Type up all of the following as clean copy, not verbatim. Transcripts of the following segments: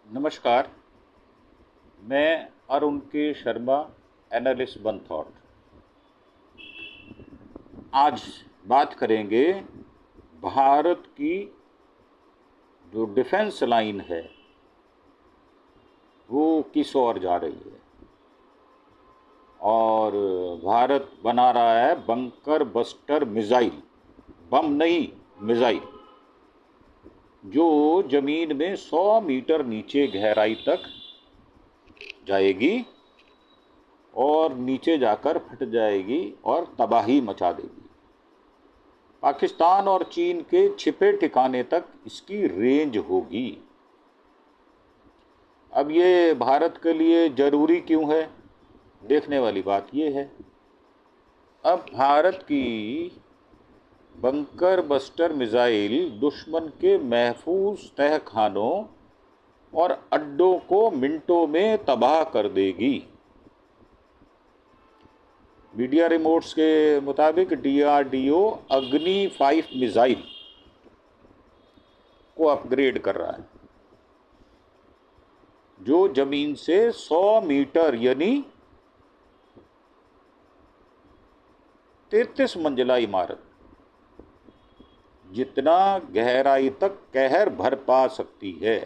नमस्कार। मैं अरुण के शर्मा, एनालिस्ट वन थॉट। आज बात करेंगे भारत की जो डिफेंस लाइन है वो किस ओर जा रही है। और भारत बना रहा है बंकर बस्टर मिसाइल, बम नहीं मिसाइल, जो जमीन में 100 मीटर नीचे गहराई तक जाएगी और नीचे जाकर फट जाएगी और तबाही मचा देगी। पाकिस्तान और चीन के छिपे ठिकाने तक इसकी रेंज होगी। अब ये भारत के लिए ज़रूरी क्यों है, देखने वाली बात ये है। अब भारत की बंकर बस्टर मिसाइल दुश्मन के महफूज तहखानों और अड्डों को मिनटों में तबाह कर देगी। मीडिया रिपोर्ट्स के मुताबिक DRDO अग्नि 5 मिसाइल को अपग्रेड कर रहा है, जो जमीन से 100 मीटर यानी 33 मंजिला इमारत जितना गहराई तक कहर भर पा सकती है।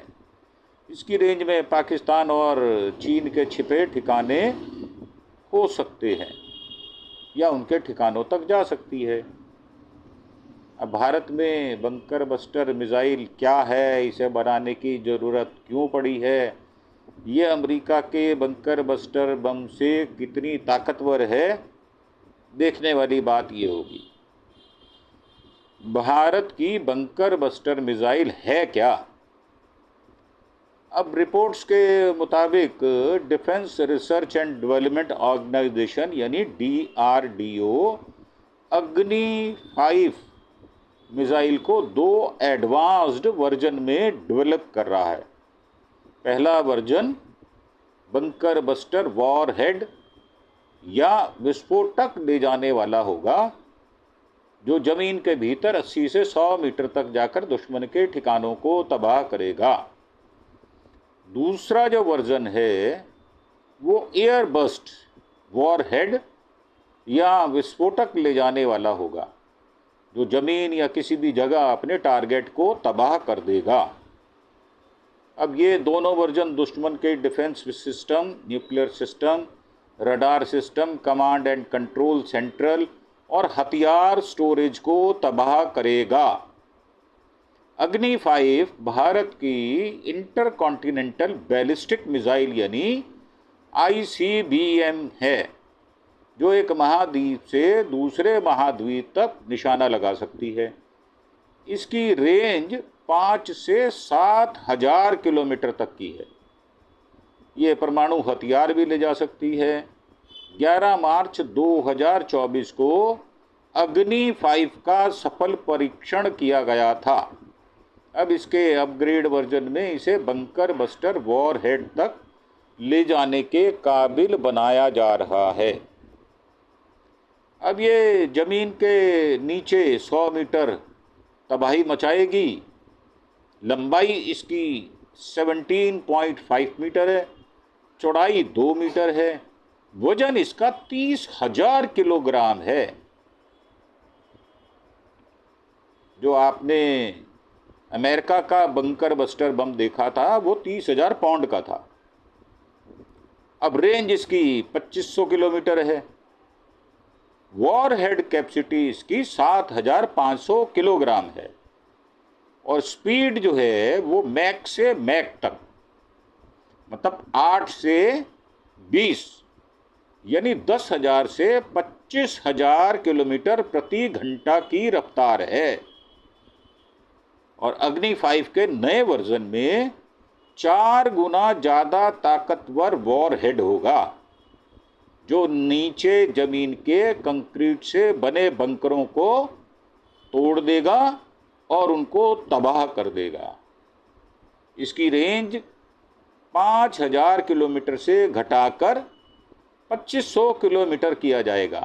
इसकी रेंज में पाकिस्तान और चीन के छिपे ठिकाने हो सकते हैं या उनके ठिकानों तक जा सकती है। अब भारत में बंकर बस्टर मिसाइल क्या है, इसे बनाने की ज़रूरत क्यों पड़ी है, ये अमेरिका के बंकर बस्टर बम से कितनी ताकतवर है, देखने वाली बात ये होगी। भारत की बंकर बस्टर मिसाइल है क्या? अब रिपोर्ट्स के मुताबिक defence research and development organisation यानी DRDO अग्नि 5 मिसाइल को 2 एडवांस्ड वर्जन में डेवलप कर रहा है। पहला वर्जन बंकर बस्टर वॉरहेड या विस्फोटक ले जाने वाला होगा, जो जमीन के भीतर 80 से 100 मीटर तक जाकर दुश्मन के ठिकानों को तबाह करेगा। दूसरा जो वर्जन है वो एयर बस्ट वॉरहेड या विस्फोटक ले जाने वाला होगा, जो जमीन या किसी भी जगह अपने टारगेट को तबाह कर देगा। अब ये दोनों वर्जन दुश्मन के defence system, nuclear system, radar system, command and control central और हथियार स्टोरेज को तबाह करेगा। अग्नि 5 भारत की इंटरकॉन्टिनेंटल बैलिस्टिक मिसाइल यानी ICBM है, जो एक महाद्वीप से दूसरे महाद्वीप तक निशाना लगा सकती है। इसकी रेंज 5 से 7 हजार किलोमीटर तक की है। ये परमाणु हथियार भी ले जा सकती है। 11 मार्च 2024 को अग्नि 5 का सफल परीक्षण किया गया था। अब इसके अपग्रेड वर्जन में इसे बंकर बस्टर वॉरहेड तक ले जाने के काबिल बनाया जा रहा है। अब ये जमीन के नीचे 100 मीटर तबाही मचाएगी। लंबाई इसकी 17.5 मीटर है, चौड़ाई 2 मीटर है, वजन इसका 30,000 किलोग्राम है। जो आपने अमेरिका का बंकर बस्टर बम देखा था वो 30,000 पाउंड का था। अब रेंज इसकी 2500 किलोमीटर है। वॉरहेड कैपेसिटी इसकी 7,500 किलोग्राम है और स्पीड जो है वो मैक से मैक तक, मतलब 8 से 20 यानी 10,000 से 25,000 किलोमीटर प्रति घंटा की रफ्तार है। और अग्नि 5 के नए वर्जन में 4 गुना ज़्यादा ताकतवर वॉरहेड होगा, जो नीचे जमीन के कंक्रीट से बने बंकरों को तोड़ देगा और उनको तबाह कर देगा। इसकी रेंज 5,000 किलोमीटर से घटाकर 2500 किलोमीटर किया जाएगा,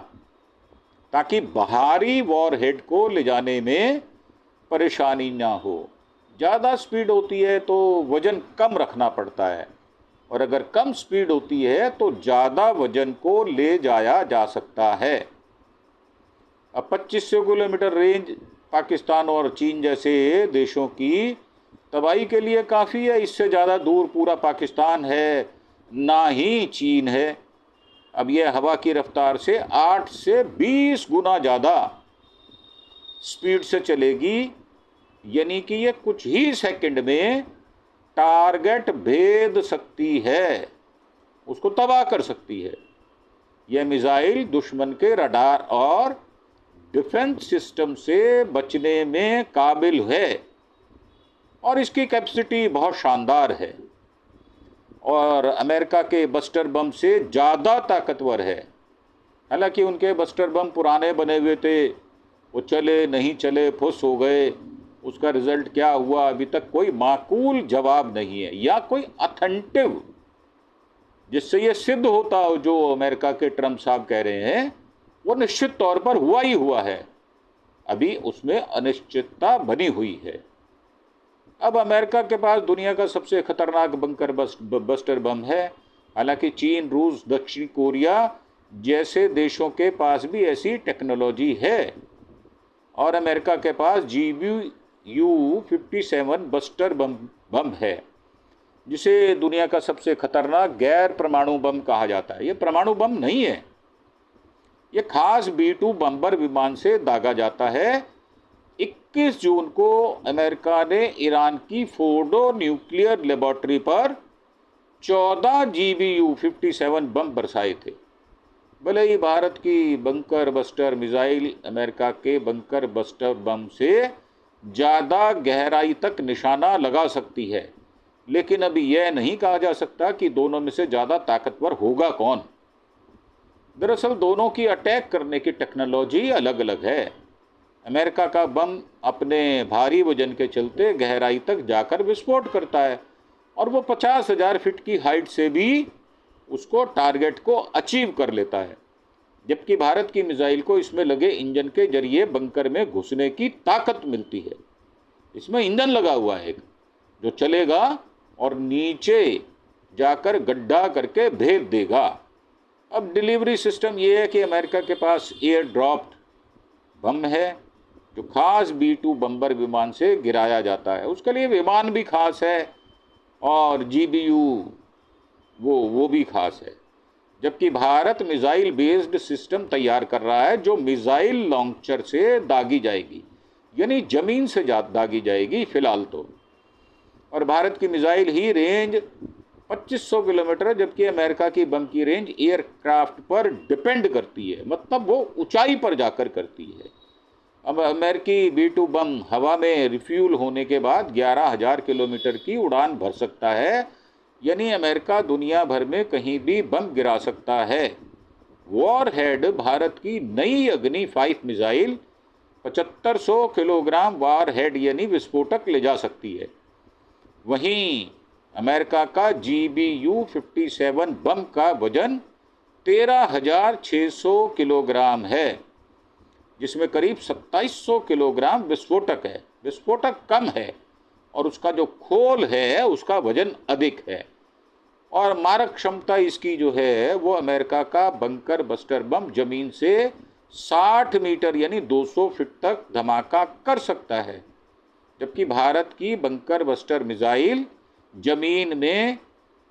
ताकि बाहरी वॉरहेड को ले जाने में परेशानी ना हो। ज़्यादा स्पीड होती है तो वज़न कम रखना पड़ता है, और अगर कम स्पीड होती है तो ज़्यादा वज़न को ले जाया जा सकता है। अब 2500 किलोमीटर रेंज पाकिस्तान और चीन जैसे देशों की तबाही के लिए काफ़ी है। इससे ज़्यादा दूर पूरा पाकिस्तान है, ना ही चीन है। अब यह हवा की रफ्तार से 8 से 20 गुना ज़्यादा स्पीड से चलेगी, यानी कि ये कुछ ही सेकंड में टारगेट भेद सकती है, उसको तबाह कर सकती है। यह मिसाइल दुश्मन के रडार और डिफेंस सिस्टम से बचने में काबिल है, और इसकी कैपेसिटी बहुत शानदार है और अमेरिका के बस्टर बम से ज़्यादा ताकतवर है। हालांकि उनके बस्टर बम पुराने बने हुए थे, वो चले नहीं चले, फुस हो गए, उसका रिजल्ट क्या हुआ अभी तक कोई माकूल जवाब नहीं है, या कोई अथेंटिव जिससे ये सिद्ध होता हो जो अमेरिका के ट्रम्प साहब कह रहे हैं, वो निश्चित तौर पर हुआ ही हुआ है। अभी उसमें अनिश्चितता बनी हुई है। अब अमेरिका के पास दुनिया का सबसे खतरनाक बंकर बस्टर बम है। हालांकि चीन, रूस, दक्षिण कोरिया जैसे देशों के पास भी ऐसी टेक्नोलॉजी है, और अमेरिका के पास GBU-57 बस्टर बम है, जिसे दुनिया का सबसे खतरनाक गैर परमाणु बम कहा जाता है। ये परमाणु बम नहीं है, ये खास B-2 बम्बर विमान से दागा जाता है। 21 जून को अमेरिका ने ईरान की फोर्डो न्यूक्लियर लेबोरेटरी पर 14 GBU-57 बम बरसाए थे। भले ही भारत की बंकर बस्टर मिसाइल अमेरिका के बंकर बस्टर बम से ज़्यादा गहराई तक निशाना लगा सकती है, लेकिन अभी यह नहीं कहा जा सकता कि दोनों में से ज़्यादा ताकतवर होगा कौन। दरअसल दोनों की अटैक करने की टेक्नोलॉजी अलग अलग है। अमेरिका का बम अपने भारी वजन के चलते गहराई तक जाकर विस्फोट करता है, और वो 50,000 फीट की हाइट से भी उसको टारगेट को अचीव कर लेता है, जबकि भारत की मिसाइल को इसमें लगे इंजन के जरिए बंकर में घुसने की ताकत मिलती है। इसमें इंजन लगा हुआ है एक, जो चलेगा और नीचे जाकर गड्ढा करके भेद देगा। अब डिलीवरी सिस्टम ये है कि अमेरिका के पास एयर ड्रॉप्ड बम है, जो खास B-2 बम्बर विमान से गिराया जाता है। उसके लिए विमान भी खास है, और GBU वो भी खास है। जबकि भारत मिसाइल बेस्ड सिस्टम तैयार कर रहा है, जो मिसाइल लॉन्चर से दागी जाएगी, यानी जमीन से दागी जाएगी फिलहाल तो। और भारत की मिसाइल ही रेंज 2500 किलोमीटर, जबकि अमेरिका की बम की रेंज एयरक्राफ्ट पर डिपेंड करती है, मतलब वो ऊंचाई पर जाकर करती है। अब अमेरिकी B-2 बम हवा में रिफ्यूल होने के बाद 11,000 किलोमीटर की उड़ान भर सकता है, यानी अमेरिका दुनिया भर में कहीं भी बम गिरा सकता है। वॉरहेड भारत की नई अग्नि 5 मिसाइल 7500 किलोग्राम वॉरहेड यानी विस्फोटक ले जा सकती है। वहीं अमेरिका का GBU-57 बम का वजन 13,600 किलोग्राम है, जिसमें करीब 2700 किलोग्राम विस्फोटक है। विस्फोटक कम है और उसका जो खोल है उसका वजन अधिक है, और मारक क्षमता इसकी जो है वो अमेरिका का बंकर बस्टर बम जमीन से 60 मीटर यानी 200 फीट तक धमाका कर सकता है, जबकि भारत की बंकर बस्टर मिसाइल जमीन में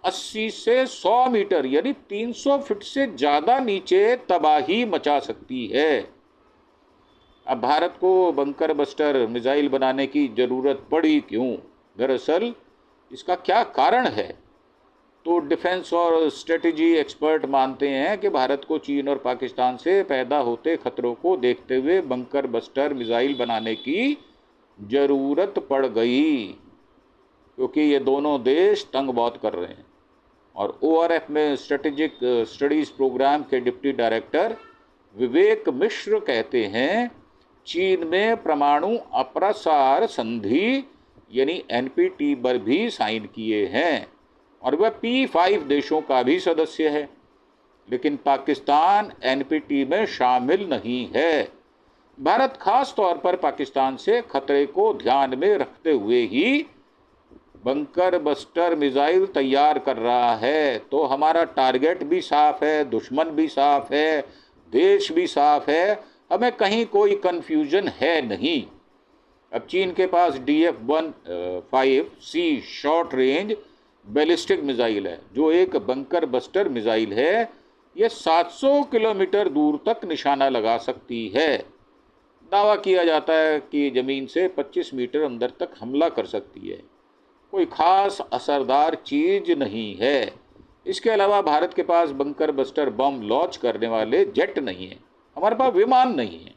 80 से 100 मीटर यानी 300 फीट से ज़्यादा नीचे तबाही मचा सकती है। अब भारत को बंकर बस्टर मिसाइल बनाने की ज़रूरत पड़ी क्यों? दरअसल इसका क्या कारण है? तो डिफेंस और स्ट्रेटजी एक्सपर्ट मानते हैं कि भारत को चीन और पाकिस्तान से पैदा होते खतरों को देखते हुए बंकर बस्टर मिसाइल बनाने की ज़रूरत पड़ गई, क्योंकि ये दोनों देश तंग बहुत कर रहे हैं। और ORF में स्ट्रेटेजिक स्टडीज़ प्रोग्राम के डिप्टी डायरेक्टर विवेक मिश्र कहते हैं, चीन में परमाणु अप्रसार संधि यानी NPT पर भी साइन किए हैं, और वह P5 देशों का भी सदस्य है, लेकिन पाकिस्तान NPT में शामिल नहीं है। भारत खास तौर पर पाकिस्तान से खतरे को ध्यान में रखते हुए ही बंकर बस्टर मिसाइल तैयार कर रहा है। तो हमारा टारगेट भी साफ है, दुश्मन भी साफ है, देश भी साफ है, हमें कहीं कोई कंफ्यूजन है नहीं। अब चीन के पास DF-15C short range ballistic missile है, जो एक बंकर बस्टर मिसाइल है। यह 700 किलोमीटर दूर तक निशाना लगा सकती है। दावा किया जाता है कि ज़मीन से 25 मीटर अंदर तक हमला कर सकती है। कोई खास असरदार चीज़ नहीं है। इसके अलावा भारत के पास बंकर बस्टर बम लॉन्च करने वाले जेट नहीं है, हमारे पास विमान नहीं है।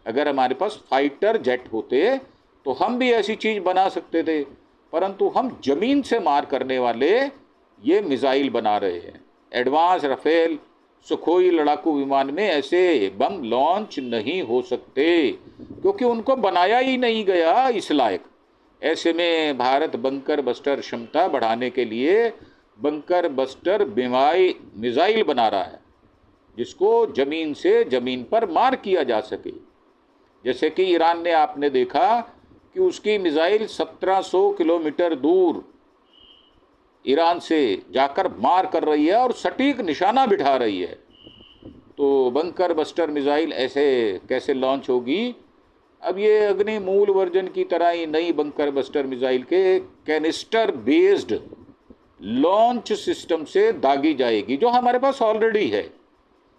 अगर हमारे पास फाइटर जेट होते तो हम भी ऐसी चीज़ बना सकते थे, परंतु हम ज़मीन से मार करने वाले ये मिसाइल बना रहे हैं। एडवांस राफेल सुखोई लड़ाकू विमान में ऐसे बम लॉन्च नहीं हो सकते, क्योंकि उनको बनाया ही नहीं गया इस लायक। ऐसे में भारत बंकर बस्टर क्षमता बढ़ाने के लिए बंकर बस्टर मिसाइल बना रहा है, जिसको ज़मीन से ज़मीन पर मार किया जा सके। जैसे कि ईरान ने, आपने देखा कि उसकी मिसाइल 1700 किलोमीटर दूर ईरान से जाकर मार कर रही है और सटीक निशाना बिठा रही है। तो बंकर बस्टर मिसाइल ऐसे कैसे लॉन्च होगी? अब ये अग्नि मूल वर्जन की तरह ही नई बंकर बस्टर मिसाइल के कैनिस्टर बेस्ड लॉन्च सिस्टम से दागी जाएगी, जो हमारे पास ऑलरेडी है।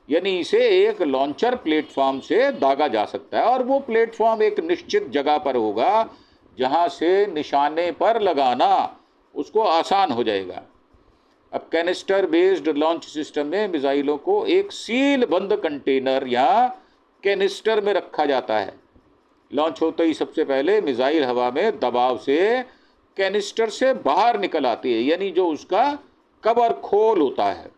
यानी इसे एक लॉन्चर प्लेटफॉर्म से दागा जा सकता है, और वो प्लेटफॉर्म एक निश्चित जगह पर होगा जहां से निशाने पर लगाना उसको आसान हो जाएगा। अब कैनिस्टर बेस्ड लॉन्च सिस्टम में मिसाइलों को एक सील बंद कंटेनर या कैनिस्टर में रखा जाता है। लॉन्च होते ही सबसे पहले मिसाइल हवा में दबाव से कैनिस्टर से बाहर निकल आती है, यानी जो उसका कवर खोल होता है।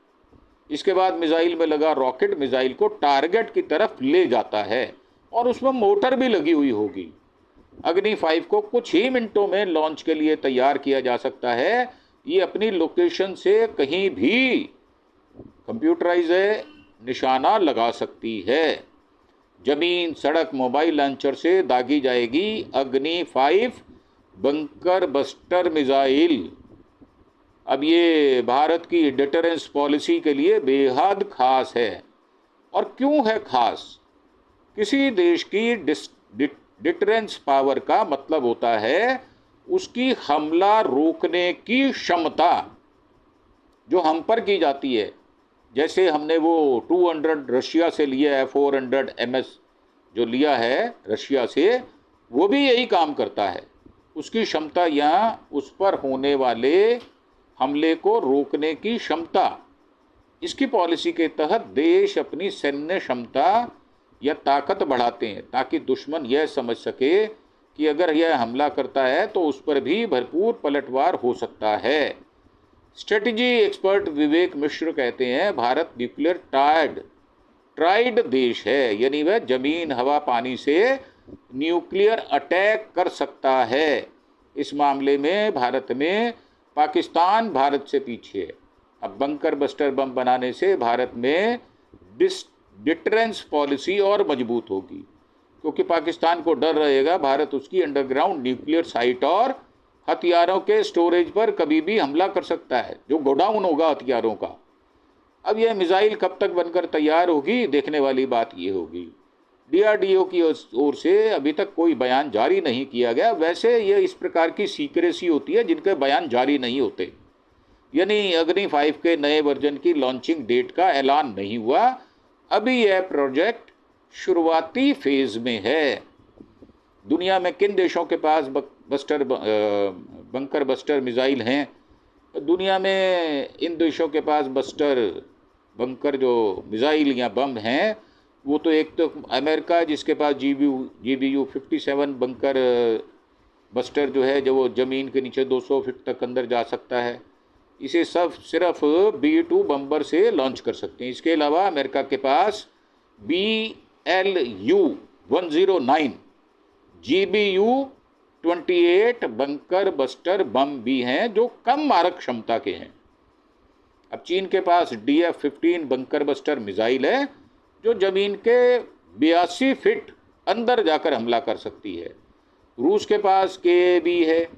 इसके बाद मिसाइल में लगा रॉकेट मिसाइल को टारगेट की तरफ ले जाता है, और उसमें मोटर भी लगी हुई होगी। अग्नि 5 को कुछ ही मिनटों में लॉन्च के लिए तैयार किया जा सकता है। ये अपनी लोकेशन से कहीं भी कंप्यूटराइज निशाना लगा सकती है। जमीन, सड़क, मोबाइल लॉन्चर से दागी जाएगी अग्नि 5 बंकर बस्टर मिसाइल। अब ये भारत की डिटरेंस पॉलिसी के लिए बेहद खास है। और क्यों है खास? किसी देश की डिटरेंस पावर का मतलब होता है उसकी हमला रोकने की क्षमता, जो हम पर की जाती है। जैसे हमने वो 200 रशिया से लिया है, 400 MS जो लिया है रशिया से, वो भी यही काम करता है। उसकी क्षमता या उस पर होने वाले हमले को रोकने की क्षमता। इसकी पॉलिसी के तहत देश अपनी सैन्य क्षमता या ताकत बढ़ाते हैं, ताकि दुश्मन यह समझ सके कि अगर यह हमला करता है तो उस पर भी भरपूर पलटवार हो सकता है। स्ट्रेटजी एक्सपर्ट विवेक मिश्र कहते हैं, भारत न्यूक्लियर ट्राइड देश है, यानी वह जमीन, हवा, पानी से न्यूक्लियर अटैक कर सकता है। इस मामले में भारत में पाकिस्तान भारत से पीछे है। अब बंकर बस्टर बम बनाने से भारत में डिटरेंस पॉलिसी और मजबूत होगी, क्योंकि पाकिस्तान को डर रहेगा भारत उसकी अंडरग्राउंड न्यूक्लियर साइट और हथियारों के स्टोरेज पर कभी भी हमला कर सकता है, जो गोडाउन होगा हथियारों का। अब यह मिसाइल कब तक बनकर तैयार होगी, देखने वाली बात ये होगी। DRDO की ओर से अभी तक कोई बयान जारी नहीं किया गया। वैसे यह इस प्रकार की सीक्रेसी होती है जिनके बयान जारी नहीं होते। यानी अग्नि 5 के नए वर्जन की लॉन्चिंग डेट का ऐलान नहीं हुआ। अभी यह प्रोजेक्ट शुरुआती फेज में है। दुनिया में किन देशों के पास बंकर बस्टर मिसाइल हैं? दुनिया में इन देशों के पास बंकर जो मिसाइल या बम हैं, वो तो एक तो अमेरिका, जिसके पास GBU 57 बंकर बस्टर जो है, जो वो ज़मीन के नीचे 200 फीट तक अंदर जा सकता है। इसे सब सिर्फ B-2 बम्बर से लॉन्च कर सकते हैं। इसके अलावा अमेरिका के पास BLU 109 GBU 28 bunker buster bomb भी हैं, जो कम मारक क्षमता के हैं। अब चीन के पास DF-15 बंकर बस्टर मिसाइल है, जो ज़मीन के 82 फीट अंदर जाकर हमला कर सकती है। रूस के पास KAB है,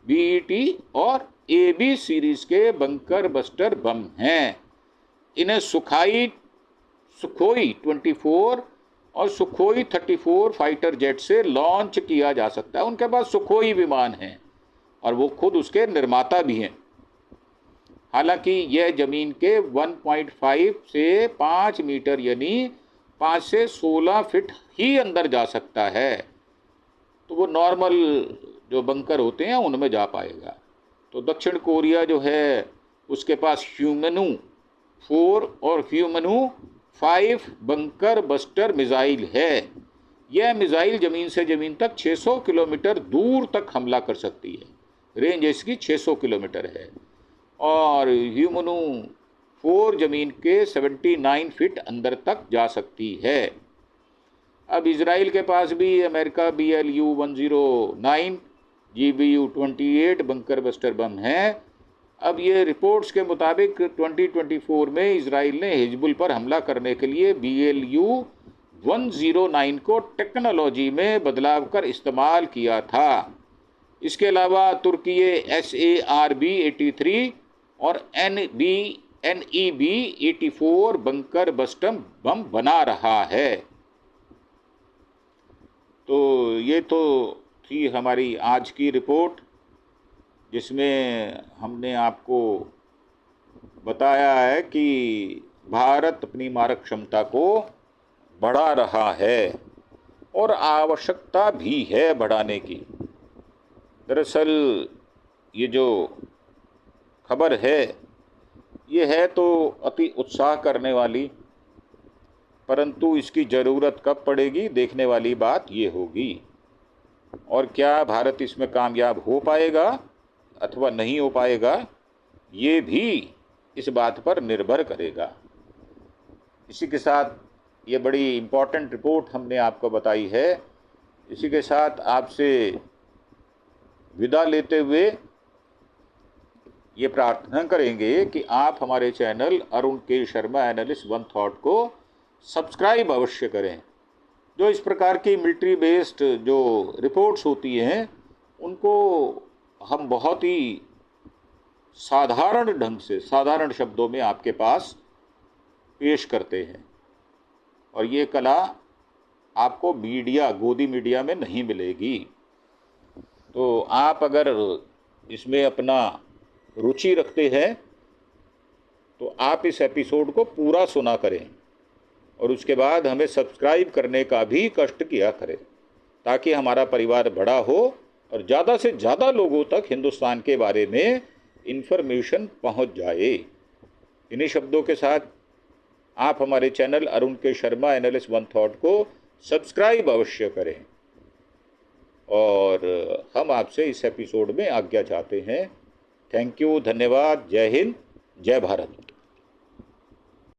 BET और AB सीरीज के बंकर बस्टर बम हैं। इन्हें सुखोई 24 और सुखोई 34 फाइटर जेट से लॉन्च किया जा सकता है। उनके पास सुखोई विमान हैं और वो खुद उसके निर्माता भी हैं। हालांकि यह जमीन के 1.5 से 5 मीटर यानी 5 से 16 फीट ही अंदर जा सकता है, तो वो नॉर्मल जो बंकर होते हैं उनमें जा पाएगा। तो दक्षिण कोरिया जो है उसके पास ह्यूमनू 4 और ह्यूमनू 5 बंकर बस्टर मिसाइल है। यह मिसाइल ज़मीन से ज़मीन तक 600 किलोमीटर दूर तक हमला कर सकती है। रेंज इसकी 600 किलोमीटर है। और ह्यूमनू 4 ज़मीन के 79 फीट अंदर तक जा सकती है। अब इजराइल के पास भी America BLU-109 GBU-28 bunker buster bomb है। अब ये रिपोर्ट्स के मुताबिक 2024 में इजराइल ने हिजबुल पर हमला करने के लिए BLU-109 को टेक्नोलॉजी में बदलाव कर इस्तेमाल किया था। इसके अलावा तुर्की SARB-83 और NEB-84 बंकर बस्टर बम बना रहा है। तो ये तो थी हमारी आज की रिपोर्ट, जिसमें हमने आपको बताया है कि भारत अपनी मारक क्षमता को बढ़ा रहा है और आवश्यकता भी है बढ़ाने की। दरअसल ये जो खबर है ये है तो अति उत्साह करने वाली, परंतु इसकी ज़रूरत कब पड़ेगी देखने वाली बात ये होगी। और क्या भारत इसमें कामयाब हो पाएगा अथवा नहीं हो पाएगा, ये भी इस बात पर निर्भर करेगा। इसी के साथ ये बड़ी इम्पोर्टेंट रिपोर्ट हमने आपको बताई है। इसी के साथ आपसे विदा लेते हुए ये प्रार्थना करेंगे कि आप हमारे चैनल अरुण के शर्मा एनालिस्ट वन थॉट को सब्सक्राइब अवश्य करें। जो इस प्रकार की मिलिट्री बेस्ड जो रिपोर्ट्स होती हैं उनको हम बहुत ही साधारण ढंग से, साधारण शब्दों में आपके पास पेश करते हैं। और ये कला आपको मीडिया, गोदी मीडिया में नहीं मिलेगी। तो आप अगर इसमें अपना रुचि रखते हैं तो आप इस एपिसोड को पूरा सुना करें और उसके बाद हमें सब्सक्राइब करने का भी कष्ट किया करें, ताकि हमारा परिवार बड़ा हो और ज़्यादा से ज़्यादा लोगों तक हिंदुस्तान के बारे में इन्फॉर्मेशन पहुंच जाए। इन्हीं शब्दों के साथ आप हमारे चैनल अरुण के शर्मा एनालिस्ट वन थॉट को सब्सक्राइब अवश्य करें। और हम आपसे इस एपिसोड में आज्ञा चाहते हैं। थैंक यू, धन्यवाद, जय हिंद, जय भारत।